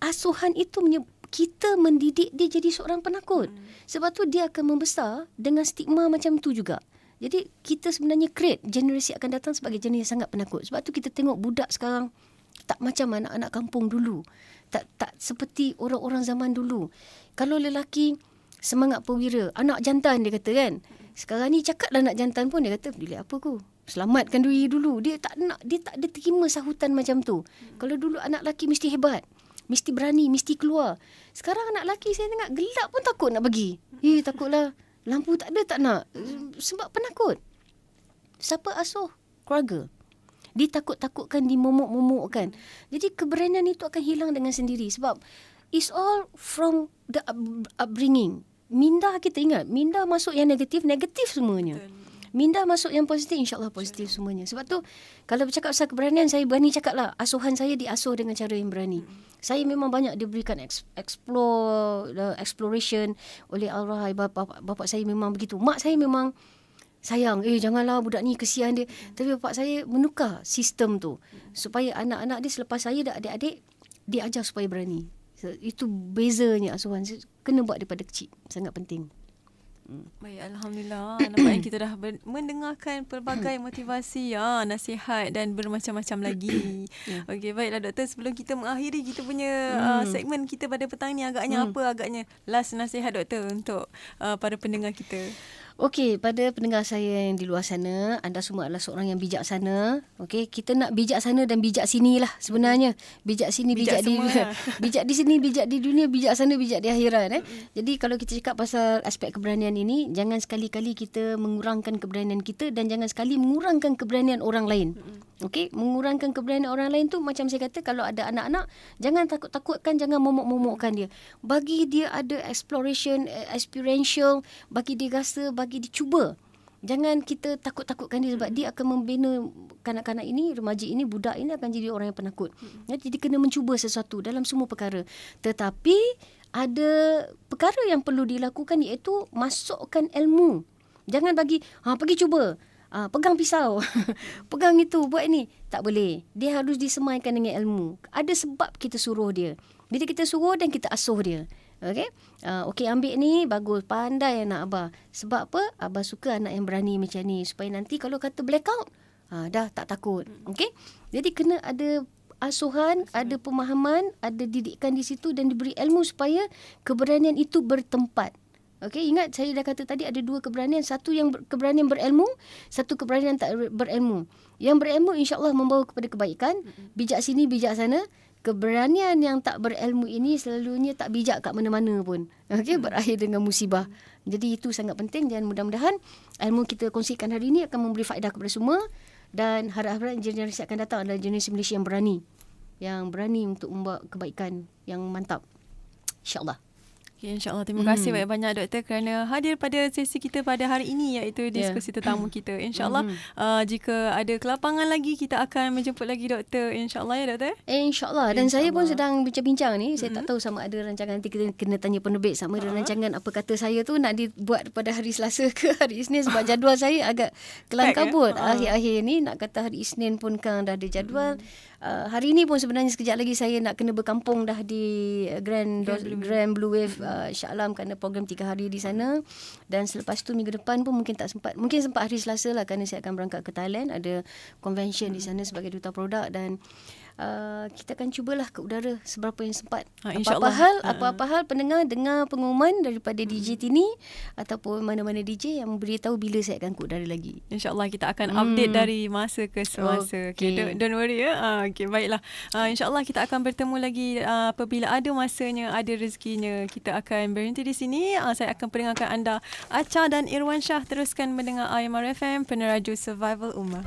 asuhan itu kita mendidik dia jadi seorang penakut. Sebab tu dia akan membesar dengan stigma macam tu juga. Jadi kita sebenarnya create generasi akan datang sebagai generasi yang sangat penakut. Sebab tu kita tengok budak sekarang tak macam anak-anak kampung dulu. Tak seperti orang-orang zaman dulu. Kalau lelaki semangat perwira, anak jantan dia kata kan. Sekarang ni cakaplah anak jantan pun dia kata, bilik apa ku? Selamatkan diri dulu. Dia tak ada terima sahutan macam tu. Kalau dulu anak lelaki mesti hebat. Mesti berani, mesti keluar. Sekarang anak lelaki saya tengok gelap pun takut nak pergi. Takutlah. Lampu tak ada tak nak. Sebab penakut. Siapa asuh? Keluarga. Ditakut-takutkan, dimomok-momokkan. Jadi keberanian itu akan hilang dengan sendiri. Sebab it's all from the upbringing. Minda kita ingat. Minda masuk yang negatif, negatif semuanya. Minda masuk yang positif, insyaAllah positif semuanya. Sebab tu, kalau bercakap pasal keberanian, saya berani cakap lah. Asuhan saya diasuh dengan cara yang berani. Saya memang banyak diberikan exploration oleh Al-Rahai. Bapa saya memang begitu. Mak saya memang sayang. Janganlah budak ni, kesian dia. Tapi bapa saya menukar sistem tu. Supaya anak-anak dia selepas saya dah adik-adik, dia ajar supaya berani. So, itu bezanya asuhan. Kena buat daripada kecil. Sangat penting. Baik, Alhamdulillah. Nampaknya kita dah mendengarkan pelbagai motivasi, nasihat dan bermacam-macam lagi. Okey, baiklah doktor. Sebelum kita mengakhiri kita punya segmen kita pada petang ni, agaknya last nasihat doktor untuk para pendengar kita. Okey, pada pendengar saya yang di luar sana, anda semua adalah seorang yang bijaksana. Okey, kita nak bijak sana dan bijak sini lah sebenarnya. Bijak sini, bijak di bijak di sini, bijak di dunia, bijak sana, bijak di akhirat. Jadi kalau kita cakap pasal aspek keberanian ini, jangan sekali-kali kita mengurangkan keberanian kita dan jangan sekali mengurangkan keberanian orang lain. Okey, mengurangkan keberanian orang lain tu macam saya kata, kalau ada anak-anak, jangan takut-takutkan, jangan momok-momokkan dia. Bagi dia ada exploration, experiential, bagi dia rasa, bagi dia cuba. Jangan kita takut-takutkan dia sebab dia akan membina kanak-kanak ini, remaja ini, budak ini akan jadi orang yang penakut. Jadi dia kena mencuba sesuatu dalam semua perkara. Tetapi ada perkara yang perlu dilakukan, iaitu masukkan ilmu. Jangan bagi, pergi cuba. Pegang pisau. Pegang itu, buat ini. Tak boleh. Dia harus disemaikan dengan ilmu. Ada sebab kita suruh dia. Jadi kita suruh dan kita asuh dia. Okey? Okey, ambil ni, bagus. Pandai anak Abah. Sebab apa? Abah suka anak yang berani macam ni. Supaya nanti kalau kata blackout, dah tak takut. Okey? Jadi kena ada asuhan, ada pemahaman, ada didikan di situ dan diberi ilmu supaya keberanian itu bertempat. Okey, ingat saya dah kata tadi ada dua keberanian. Satu yang keberanian berilmu, satu keberanian tak berilmu. Yang berilmu insya-Allah membawa kepada kebaikan. Bijak sini, bijak sana. Keberanian yang tak berilmu ini selalunya tak bijak kat mana-mana pun. Okey, berakhir dengan musibah. Jadi itu sangat penting dan mudah-mudahan ilmu kita kongsikan hari ini akan memberi faedah kepada semua dan harap-harap generasi akan datang adalah generasi Malaysia yang berani. Yang berani untuk membuat kebaikan yang mantap. InsyaAllah. Okay, InsyaAllah. Terima kasih banyak-banyak doktor kerana hadir pada sesi kita pada hari ini, iaitu diskusi tetamu kita. InsyaAllah jika ada kelapangan lagi, kita akan menjemput lagi doktor. InsyaAllah ya doktor? InsyaAllah. Dan saya pun sedang bincang-bincang ni. Saya tak tahu sama ada rancangan, nanti kita kena tanya penerbit sama ada rancangan apa kata saya tu nak dibuat pada hari Selasa ke hari Isnin. Sebab jadual saya agak kelam kabut. Akhir-akhir ni nak kata hari Isnin pun kan dah ada jadual. Hari ni pun sebenarnya sekejap lagi saya nak kena berkampung dah di Grand Blue Wave Shah Alam kerana program 3 hari di sana. Dan selepas tu minggu depan pun mungkin tak sempat. Mungkin sempat hari Selasa lah kerana saya akan berangkat ke Thailand. Ada convention di sana sebagai duta produk dan kita akan cubalah ke udara seberapa yang sempat. InsyaAllah. Apa-apa hal pendengar dengar pengumuman daripada DJ Tini ataupun mana-mana DJ yang beritahu bila saya akan ke udara lagi. InsyaAllah kita akan update dari masa ke semasa. Okay, don't worry ya. Okay, baiklah. InsyaAllah kita akan bertemu lagi apabila ada masanya, ada rezekinya. Kita akan berhenti di sini. Saya akan peringatkan anda, Acha dan Irwan Shah teruskan mendengar IMR FM, peneraju Survival Ummah.